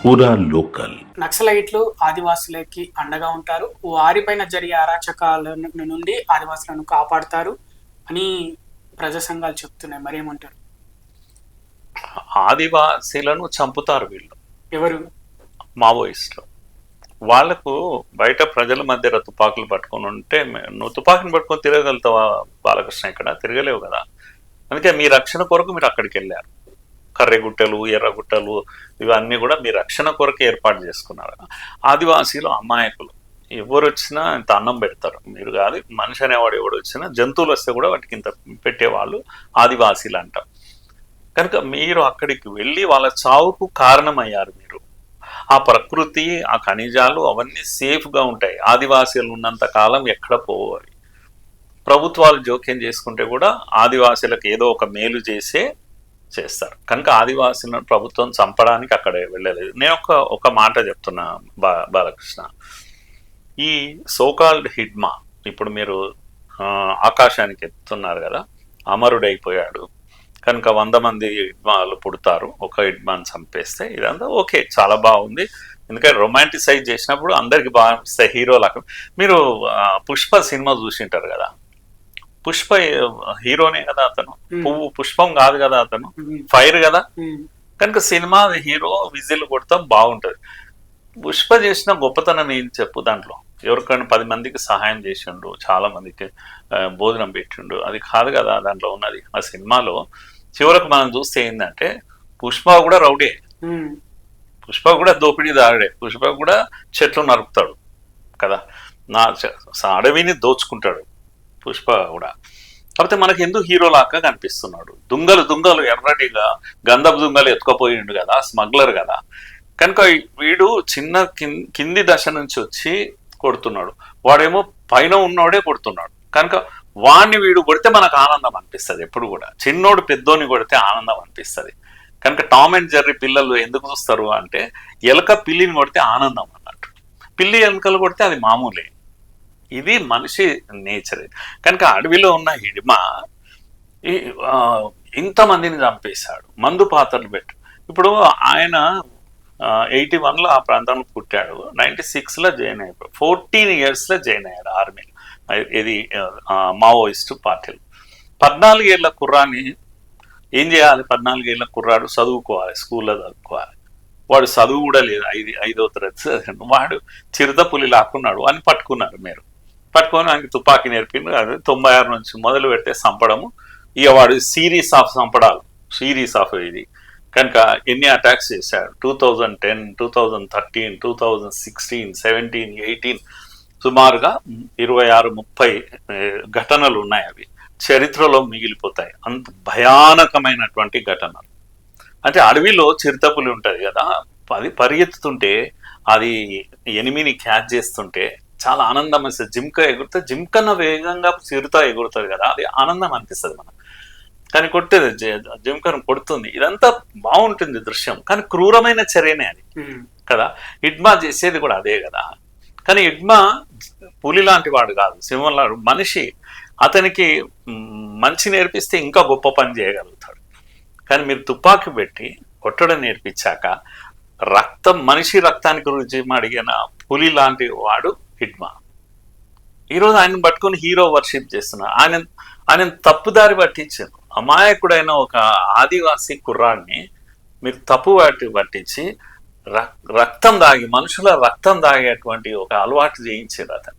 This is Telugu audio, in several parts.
పూరా లోకల్. నక్సలైట్లు ఆదివాసులకి అండగా ఉంటారు, వారిపైన జరిగే అరాచకాల నుండి ఆదివాసులను కాపాడుతారు అని ప్రజా సంఘాలు చెప్తున్నాయి. మరేమంటారు? ఆదివాసీలను చంపుతారు వీళ్ళు. ఎవరు? మావోయిస్టులు. వాళ్లకు బయట ప్రజల మధ్య తుపాకులు పట్టుకొని ఉంటే, నువ్వు తుపాకుని పట్టుకొని తిరగలుగుతావా బాలకృష్ణ? ఇక్కడ తిరగలేవు కదా. అందుకే మీ రక్షణ కొరకు మీరు అక్కడికి వెళ్ళారు. కర్రెగుట్టలు, ఎర్రగుట్టలు ఇవన్నీ కూడా మీ రక్షణ కొరకు ఏర్పాటు చేసుకున్నారు. ఆదివాసీలు అమాయకులు. ఎవరు వచ్చినా ఇంత అన్నం పెడతారు. మీరు కాదు, మనిషి అనేవాడు ఎవడు వచ్చినా, జంతువులు వస్తే కూడా వాటికి ఇంత పెట్టేవాళ్ళు ఆదివాసీలు అంటారు. కనుక మీరు అక్కడికి వెళ్ళి వాళ్ళ చావుకు కారణమయ్యారు. మీరు ఆ ప్రకృతి, ఆ ఖనిజాలు అవన్నీ సేఫ్గా ఉంటాయి. ఆదివాసీలు ఉన్నంత కాలం ఎక్కడ పోవాలి. ప్రభుత్వాలు జోక్యం చేసుకుంటే కూడా ఆదివాసీలకు ఏదో ఒక మేలు చేస్తారు. కనుక ఆదివాసీలను ప్రభుత్వం చంపడానికి అక్కడ వెళ్ళలేదు. నేను ఒక మాట చెప్తున్నా బాలకృష్ణ. ఈ సోకాల్డ్ హిడ్మా, ఇప్పుడు మీరు ఆకాశానికి ఎత్తున్నారు కదా, అమరుడైపోయాడు కనుక 100 మంది హిడ్మాలు పుడతారు, ఒక హిడ్మాని చంపేస్తే ఇదంతా ఓకే, చాలా బాగుంది. ఎందుకంటే రొమాంటిసైజ్ చేసినప్పుడు అందరికి బాగా అనిపిస్తాయి హీరోలకు. మీరు పుష్ప సినిమా చూసింటారు కదా, పుష్ప హీరోనే కదా అతను, పువ్వు పుష్పం కాదు కదా అతను, ఫైర్ కదా. కనుక సినిమా హీరో విజిల్ కొడతాం బాగుంటుంది. పుష్ప చేసిన గొప్పతనం ఏం చెప్పు దాంట్లో? ఎవరికైనా 10 మందికి సహాయం చేసిండు, చాలా మందికి భోజనం పెట్టిండు, అది కాదు కదా దాంట్లో ఉన్నది. ఆ సినిమాలో చివరకు మనం చూస్తే ఏంటంటే పుష్ప కూడా రౌడే, పుష్ప కూడా దోపిడీదారుడే, పుష్ప కూడా చెట్లు నరుకుతాడు కదా, అడవిని దోచుకుంటాడు పుష్ప కూడా. కాకపోతే మనకి ఎందుకు హీరోలాగా కనిపిస్తున్నాడు? దుంగలు ఎర్రటిగా గంధపు దుంగలు ఎత్తుకపోయిండు కదా, స్మగ్లర్ కదా. కనుక వీడు చిన్న కింది దశ నుంచి వచ్చి కొడుతున్నాడు, వాడేమో పైన ఉన్నోడే కొడుతున్నాడు. కనుక వాడిని వీడు కొడితే మనకు ఆనందం అనిపిస్తుంది. ఎప్పుడు కూడా చిన్నోడు పెద్దోని కొడితే ఆనందం అనిపిస్తుంది. కనుక టామ్ అండ్ జెర్రీ పిల్లలు ఎందుకు చూస్తారు అంటే, ఎలక పిల్లిని కొడితే ఆనందం అన్నట్టు, పిల్లి ఎలుకలు కొడితే అది మామూలే. ఇది మనిషి నేచర్. కనుక అడవిలో ఉన్న హిడ్మా ఇంతమందిని చంపేశాడు, మందు పాత్రలు పెట్టు. ఇప్పుడు ఆయన 81లో ఆ ప్రాంతంలో పుట్టాడు, 96లో జాయిన్ అయిపోయాడు, 14 yearsలో జాయిన్ అయ్యాడు ఆర్మీలో. ఇది మావోయిస్టు పార్టీలు. 14 ఏళ్ల కుర్రాన్ని ఏం చేయాలి? 14 ఏళ్ల కుర్రాడు చదువుకోవాలి, స్కూల్లో చదువుకోవాలి. వాడు చదువు కూడా లేదు, 5వ తరగతి. వాడు చిరుత పులి లాక్కున్నాడు అని పట్టుకున్నారు. మీరు పట్టుకొని ఆయనకి తుపాకీ నేర్పిండు. అది 96 నుంచి మొదలు పెడితే చంపడము. ఇక వాడు సిరీస్ ఆఫ్ చంపడాలు, సిరీస్ ఆఫ్ ఇది. కనుక ఎన్ని అటాక్స్ చేశాడు? 2010, 2013, 2016, 17, 18 సుమారుగా 26-30 ఘటనలు ఉన్నాయి. అవి చరిత్రలో మిగిలిపోతాయి, అంత భయానకమైనటువంటి ఘటనలు. అంటే అడవిలో చిరుతపులి ఉంటుంది కదా, అది పరిగెత్తుతుంటే అది ఎనిమిని క్యాచ్ చేస్తుంటే చాలా ఆనందం అనిపిస్తుంది. జింక ఎగురుతుంది, జింకన్న వేగంగా చిరుత ఎగురుతుంది కదా, అది ఆనందం అనిపిస్తుంది మనకు. కానీ కొట్టేది జింకను కొడుతుంది, ఇదంతా బాగుంటుంది దృశ్యం. కానీ క్రూరమైన చర్యనే అది కదా. హిడ్మా చేసేది కూడా అదే కదా. కానీ హిడ్మా పులి లాంటి వాడు కాదు, సింహం లాంటి మనిషి. అతనికి మంచి నేర్పిస్తే ఇంకా గొప్ప పని చేయగలుగుతాడు. కానీ మీరు తుపాకీ పెట్టి కొట్టడం నేర్పించాక మనిషి రక్తానికి రుచి అడిగిన పులి లాంటి వాడు హిడ్మా. ఈరోజు ఆయన పట్టుకొని హీరో వర్షిప్ చేస్తున్నారు. ఆయన తప్పుదారి పట్టించారు. అమాయకుడైన ఒక ఆదివాసీ కుర్రాడిని మీరు పట్టించి రక్తం దాగి, మనుషుల రక్తం దాగేటువంటి ఒక అలవాటు చేయించారు అతను.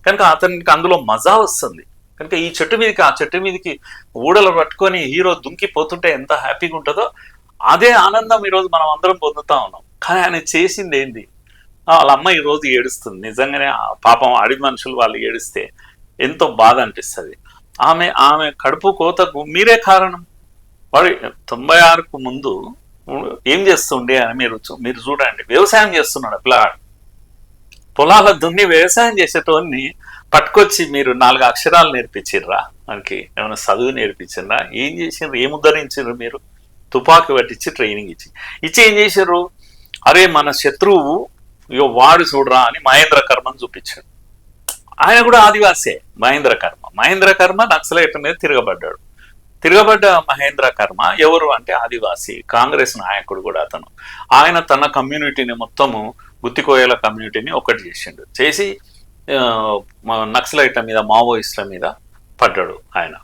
కనుక అతనికి అందులో మజా వస్తుంది. కనుక ఈ చెట్టు మీదకి ఆ చెట్టు మీదకి ఊడలు పట్టుకొని హీరో దుంకిపోతుంటే ఎంత హ్యాపీగా ఉంటుందో అదే ఆనందం ఈరోజు మనం అందరం పొందుతా ఉన్నాం. కానీ ఆయన చేసింది ఏంది? వాళ్ళ అమ్మ ఈరోజు ఏడుస్తుంది. నిజంగానే పాపం అడవి మనుషులు వాళ్ళు ఏడిస్తే ఎంతో బాధ అనిపిస్తుంది. ఆమె కడుపు కోతకు మీరే కారణం. వాడు 96కు ముందు ఏం చేస్తుండే అని మీరు చూడండి. వ్యవసాయం చేస్తున్నాడు పిల్లగాడు. పొలాల దున్ని వ్యవసాయం చేసేటోన్ని పట్టుకొచ్చి మీరు 4 అక్షరాలు నేర్పించిర్రా? మనకి ఏమైనా చదువు నేర్పించిండ్రా? ఏం చేసిండ్రు? ఏం ఉద్ధరించారు? మీరు తుపాకీ పట్టించి ట్రైనింగ్ ఇచ్చి ఏం చేశారు? అరే మన శత్రువు వాడు చూడరా అని మహేంద్ర కర్మని చూపించాడు. ఆయన కూడా ఆదివాసే. మహేంద్ర కర్మ నక్సలైట్ మీద తిరగబడ్డాడు. తిరగబడ్డ మహేంద్ర కర్మ ఎవరు అంటే ఆదివాసి కాంగ్రెస్ నాయకుడు కూడా అతను. ఆయన తన కమ్యూనిటీని మొత్తము గుత్తికోయల కమ్యూనిటీని ఒకటి చేసిండు. చేసి నక్సలైట్ల మీద మావోయిస్టుల మీద పడ్డాడు ఆయన.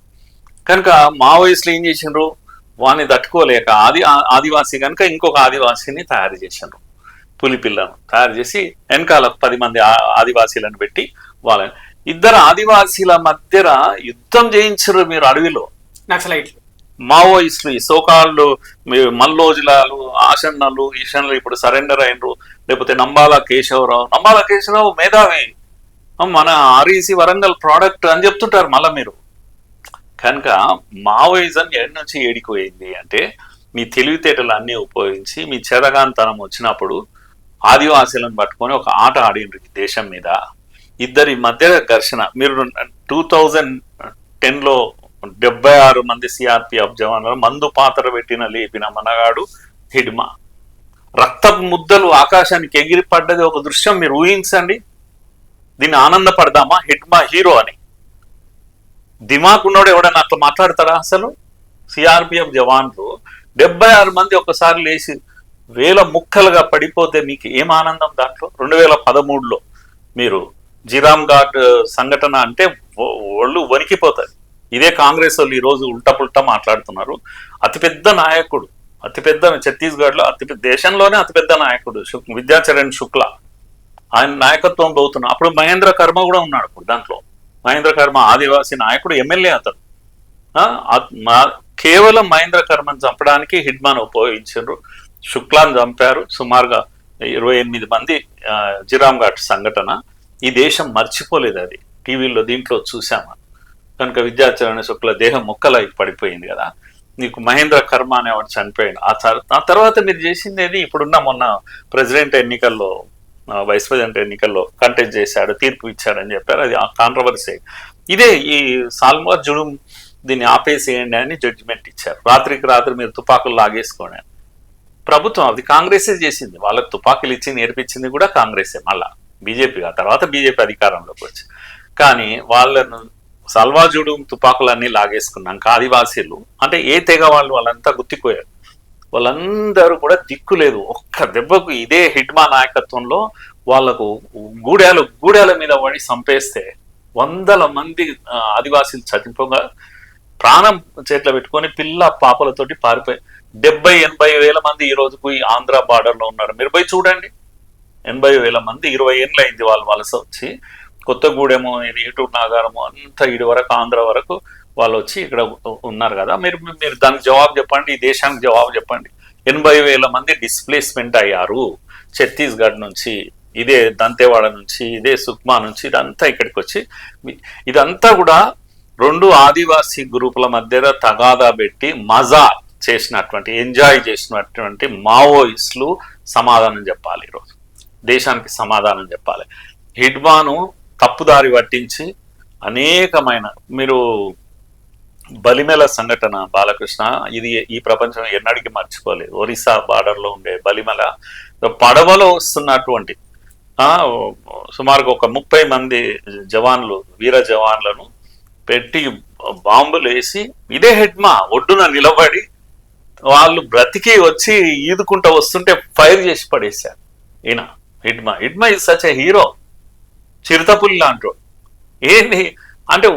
కనుక మావోయిస్టులు ఏం చేసిండ్రు, వాడిని తట్టుకోలేక ఆదివాసి కనుక ఇంకొక ఆదివాసిని తయారు చేసిండ్రు, పులిపిల్లను తయారు చేసి వెనకాల 10 మంది ఆదివాసీలను పెట్టి వాళ్ళని ఇద్దరు ఆదివాసీల మధ్యన యుద్ధం చేయించారు మీరు అడవిలో. నక్సలైట్లు మావోయిస్టులు ఈ సోకాళ్ళు మల్లోజులాలు ఆషన్నలు ఈషన్లు ఇప్పుడు సరెండర్ అయినరు. లేకపోతే నంబాల కేశవరావు మేధావి, మన ఆర్ఈసి వరంగల్ ప్రోడక్ట్ అని చెప్తుంటారు మళ్ళీ మీరు. కనుక మావోయిజం ఏడు నుంచి ఏడిపోయింది అంటే మీ తెలివితేటలు అన్నీ ఉపయోగించి మీ చెరగాంతనం వచ్చినప్పుడు ఆదివాసీలను పట్టుకొని ఒక ఆట ఆడిండ్రు దేశం మీద. ఇద్దరి మధ్య ఘర్షణ. మీరు 2010లో 76 మంది సిఆర్పిఎఫ్ జవాన్లు మందు పాత్ర పెట్టిన లేపిన మనగాడు హిడ్మా. రక్తపు ముద్దలు ఆకాశానికి ఎగిరి పడ్డది ఒక దృశ్యం మీరు ఊహించండి. దీన్ని ఆనందపడదామా? హిడ్మా హీరో అని. దిమాకున్నోడు ఎవడన్నా అట్లా మాట్లాడతారా? అసలు సిఆర్పిఎఫ్ జవాన్లు 76 మంది ఒక్కసారి లేచి వేల ముక్కలుగా పడిపోతే మీకు ఏం ఆనందం దాంట్లో? 2013లో మీరు జిరామ్ ఘాట్ సంఘటన అంటే ఒళ్ళు వణికిపోతుంది. ఇదే కాంగ్రెస్ వాళ్ళు ఈరోజు ఉల్టా పుల్టా మాట్లాడుతున్నారు. అతిపెద్ద నాయకుడు, అతిపెద్ద ఛత్తీస్గఢ్లో దేశంలోనే అతిపెద్ద నాయకుడు విద్యాచరణ్ శుక్లా, ఆయన నాయకత్వం పోతున్నా. అప్పుడు మహేంద్ర కర్మ కూడా ఉన్నాడు. అప్పుడు దాంట్లో మహేంద్ర కర్మ ఆదివాసీ నాయకుడు, ఎమ్మెల్యే అతను. కేవలం మహేంద్ర కర్మను చంపడానికి హిడ్మాను ఉపయోగించారు. శుక్లాను చంపారు. సుమారుగా 28 మంది జిరామ్ ఘాట్ సంఘటన. ఈ దేశం మర్చిపోలేదు. అది టీవీలో దీంట్లో చూసాము. కనుక విద్యాచరణ శుక్ల దేహం ముక్కలై పడిపోయింది కదా. నీకు మహేంద్ర కర్మ అనేవాడు చనిపోయాడు. ఆ తర్వాత మీరు చేసింది ఏది? ఇప్పుడున్న మొన్న ప్రెసిడెంట్ ఎన్నికల్లో, వైస్ ప్రెసిడెంట్ ఎన్నికల్లో కంటెస్ట్ చేశాడు, తీర్పు ఇచ్చాడని చెప్పారు. అది కాంట్రవర్సీ. ఇదే ఈ సాల్మర్ జుడుం దీన్ని ఆపేసేయండి అని జడ్జిమెంట్ ఇచ్చారు. రాత్రికి రాత్రి మీరు తుపాకులు లాగేసుకోండి. ప్రభుత్వం అది కాంగ్రెసే చేసింది. వాళ్ళకి తుపాకులు ఇచ్చి నేర్పించింది కూడా కాంగ్రెసే. మళ్ళా బీజేపీ ఆ తర్వాత బీజేపీ అధికారంలోకి వచ్చి. కానీ వాళ్ళను సల్వాజుడు తుపాకులన్నీ లాగేసుకున్నాక ఆదివాసీలు అంటే ఏ తెగ వాళ్ళంతా గుర్తిపోయారు. వాళ్ళందరూ కూడా దిక్కులేదు. ఒక్క దెబ్బకు ఇదే హిడ్మా నాయకత్వంలో వాళ్లకు గూడాల మీద పడి చంపేస్తే 100 మంది ఆదివాసీలు చనిపోగా ప్రాణం చేతిలో పెట్టుకొని పిల్ల పాపలతోటి పారిపోయి 70-80 వేల మంది ఈ రోజుకు ఈ ఆంధ్ర బార్డర్ లో ఉన్నారు. మీరు పోయి చూడండి. 80 వేల మంది 20 ఏళ్ళు అయింది వాళ్ళు వలస వచ్చి. కొత్తగూడెము, ఇది ఏటూరు నాగారము అంతా ఇటు వరకు ఆంధ్ర వరకు వాళ్ళు వచ్చి ఇక్కడ ఉన్నారు కదా. మీరు దానికి జవాబు చెప్పండి, ఈ దేశానికి జవాబు చెప్పండి. 80 వేల మంది డిస్ప్లేస్మెంట్ అయ్యారు ఛత్తీస్గఢ్ నుంచి, ఇదే దంతేవాడ నుంచి, ఇదే సుక్మా నుంచి, ఇదంతా ఇక్కడికి వచ్చి. ఇదంతా కూడా 2 ఆదివాసీ గ్రూపుల మధ్య తగాదా పెట్టి మజా చేసినటువంటి, ఎంజాయ్ చేసినటువంటి మావోయిస్టులు సమాధానం చెప్పాలి. ఈరోజు దేశానికి సమాధానం చెప్పాలి. హిడ్మాను తప్పుదారి పట్టించి అనేకమైన, మీరు బలిమెల సంఘటన బాలకృష్ణ, ఇది ఈ ప్రపంచం ఎన్నడికి మర్చిపోలేదు. ఒరిస్సా బార్డర్లో ఉండే బలిమెల పడవలో వస్తున్నటువంటి సుమారుగా ఒక 30 మంది జవాన్లు, వీర జవాన్లను పెట్టి బాంబులు వేసి ఇదే హిడ్మా ఒడ్డున నిలబడి వాళ్ళు బ్రతికి వచ్చి ఈదుకుంటూ వస్తుంటే ఫైర్ చేసి పడేశారు. ఈయన Hidma is such a hero. చిరుతపుల్లి లాంటి ఏంటి అంటే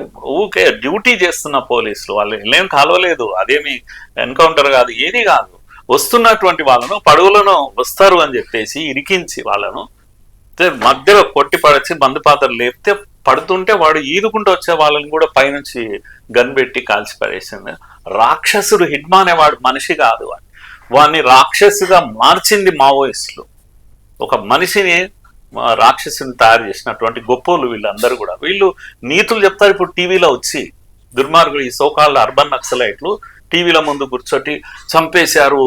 ఊకే డ్యూటీ చేస్తున్న పోలీసులు వాళ్ళు ఏం కలవలేదు. అదేమి ఎన్కౌంటర్ కాదు, ఏది కాదు. వస్తున్నటువంటి వాళ్ళను పడవలను వస్తారు అని చెప్పేసి ఇరికించి వాళ్ళను మధ్యలో కొట్టి పడచ్చి బంధు పాత్రలు లేపితే పడుతుంటే వాడు ఈదుకుంటూ వచ్చే వాళ్ళని కూడా పైనుంచి గన్ పెట్టి కాల్చి పడేసింది. రాక్షసుడు హిడ్మా అనేవాడు మనిషి కాదు. వాడిని రాక్షసుగా మార్చింది మావోయిస్టులు. ఒక మనిషిని రాక్షసుని తయారు చేసినటువంటి గొప్పోళ్ళు వీళ్ళందరూ కూడా. వీళ్ళు నీతులు చెప్తారు. ఇప్పుడు టీవీలో వచ్చి దుర్మార్గులు, ఈ సోకాళ్ళ అర్బన్ నక్సలైట్లు టీవీల ముందు కూర్చోటి చంపేశారు,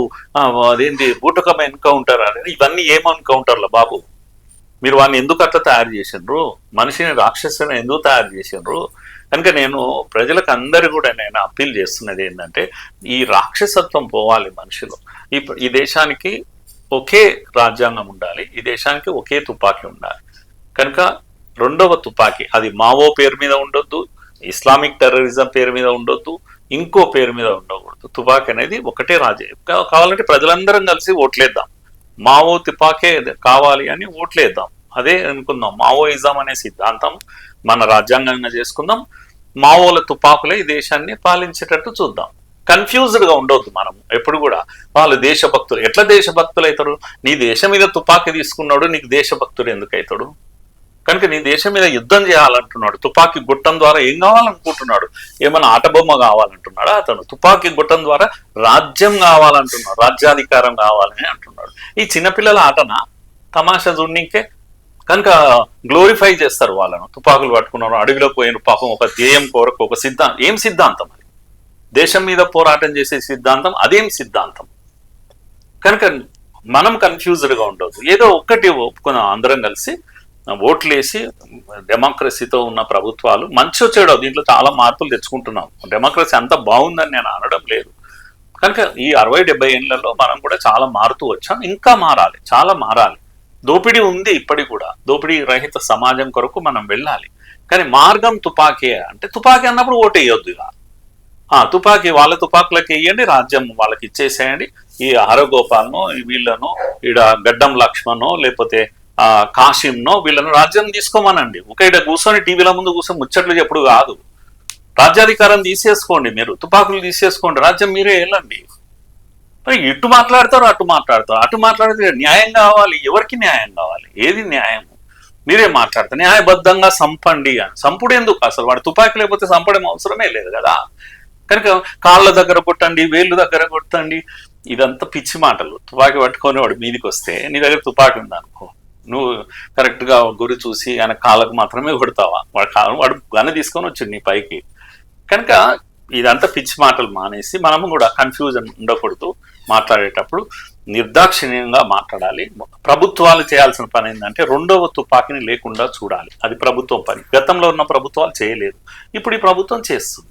అదేంటి బూటకం ఎన్కౌంటర్ అనేది. ఇవన్నీ ఏం ఎన్కౌంటర్లు బాబు? మీరు వాడిని ఎందుకు అట్లా తయారు చేసిండ్రు? మనిషిని రాక్షసుని ఎందుకు తయారు చేసిండ్రు? కనుక నేను ప్రజలకు అందరూ కూడా నేను అప్పీల్ చేస్తున్నది ఏంటంటే, ఈ రాక్షసత్వం పోవాలి మనిషిలో. ఈ దేశానికి ఒకే రాజ్యాంగం ఉండాలి, ఈ దేశానికి ఒకే తుపాకీ ఉండాలి. కనుక 2వ తుపాకీ అది మావో పేరు మీద ఉండొద్దు, ఇస్లామిక్ టెర్రరిజం పేరు మీద ఉండొద్దు, ఇంకో పేరు మీద ఉండకూడదు. తుపాకీ అనేది ఒకటే కావాలంటే ప్రజలందరం కలిసి ఓట్లేద్దాం, మావో తుపాకే కావాలి అని ఓట్లేద్దాం, అదే అనుకుందాం. మావోయిజం అనే సిద్ధాంతం మన రాజ్యాంగంగా చేసుకుందాం, మావోల తుపాకులే ఈ దేశాన్ని పాలించేటట్టు చూద్దాం. కన్ఫ్యూజ్డ్ గా ఉండొద్దు మనం ఎప్పుడు కూడా. వాళ్ళు దేశభక్తులు, ఎట్లా దేశభక్తులు అవుతారు? నీ దేశం మీద తుపాకీ తీసుకున్నాడు, నీకు దేశభక్తుడు ఎందుకు అవుతాడు? కనుక నీ దేశం మీద యుద్ధం చేయాలంటున్నాడు, తుపాకీ గుట్టం ద్వారా ఏం కావాలనుకుంటున్నాడు? ఏమైనా ఆటబొమ్మ కావాలంటున్నాడా అతను? తుపాకీ గుట్టం ద్వారా రాజ్యం కావాలంటున్నాడు, రాజ్యాధికారం కావాలని అంటున్నాడు. ఈ చిన్నపిల్లల ఆటనా? తమాషా చూడనీకే. కనుక గ్లోరిఫై చేస్తారు వాళ్ళను. తుపాకులు పట్టుకున్నారు, అడవిలో పోయిన పాపం ఒక ధ్యేయం కొరకు, ఒక సిద్ధాంతం. ఏం సిద్ధాంతం అది? దేశం మీద పోరాటం చేసే సిద్ధాంతం, అదేం సిద్ధాంతం? కనుక మనం కన్ఫ్యూజ్డ్గా ఉండదు. ఏదో ఒక్కటి ఒప్పుకున్నాం, అందరం కలిసి ఓట్లేసి డెమోక్రసీతో ఉన్న ప్రభుత్వాలు మంచి చెడు దీంట్లో చాలా మార్పులు తెచ్చుకుంటున్నాం. డెమోక్రసీ అంత బాగుందని నేను అనడం లేదు. కనుక ఈ 60-70 ఏళ్లలో మనం కూడా చాలా మారుతూ వచ్చాం, ఇంకా మారాలి, చాలా మారాలి. దోపిడీ ఉంది ఇప్పటికి కూడా. దోపిడీ రహిత సమాజం కొరకు మనం వెళ్ళాలి. కానీ మార్గం తుపాకీ అంటే, తుపాకీ అన్నప్పుడు ఓటు వేయొద్దు. ఇక తుపాకీ వాళ్ళ తుపాకులకు వేయండి, రాజ్యం వాళ్ళకి ఇచ్చేసేయండి. ఈ హరగోపాల్నో వీళ్ళనో, ఈడ గడ్డం లక్ష్మణో లేకపోతే కాశీంనో వీళ్ళను రాజ్యం తీసుకోమనండి. ఒక ఇక్కడ కూర్చొని టీవీల ముందు కూర్చొని ముచ్చట్లు చెప్పుడు కాదు. రాజ్యాధికారం తీసేసుకోండి, మీరు తుపాకులు తీసేసుకోండి, రాజ్యం మీరే వెళ్ళండి. మరి ఇటు మాట్లాడతారు, అటు మాట్లాడతారు. అటు మాట్లాడితే న్యాయం కావాలి. ఎవరికి న్యాయం కావాలి? ఏది న్యాయం? మీరే మాట్లాడతారు న్యాయబద్ధంగా సంపండి అని. సంపుడు ఎందుకు? అసలు వాడు తుపాకీ లేకపోతే సంపడం అవసరమే లేదు కదా. కనుక కాళ్ళ దగ్గర కొట్టండి, వేళ్ళు దగ్గర కొట్టండి, ఇదంతా పిచ్చి మాటలు. తుపాకీ పట్టుకొని వాడు మీదికి వస్తే నీ దగ్గర తుపాకీ ఉందనుకో, నువ్వు కరెక్ట్గా గురి చూసి ఆయన కాళ్ళకు మాత్రమే కొడతావా? వాడు గన తీసుకొని వచ్చిండు నీ పైకి. కనుక ఇదంతా పిచ్చి మాటలు మానేసి మనము కూడా కన్ఫ్యూజన్ ఉండకూడదు. మాట్లాడేటప్పుడు నిర్దాక్షిణ్యంగా మాట్లాడాలి. ప్రభుత్వాలు చేయాల్సిన పని ఏంటంటే రెండవ తుపాకీని లేకుండా చూడాలి. అది ప్రభుత్వం పని. గతంలో ఉన్న ప్రభుత్వాలు చేయలేదు, ఇప్పుడు ఈ ప్రభుత్వం చేస్తుంది.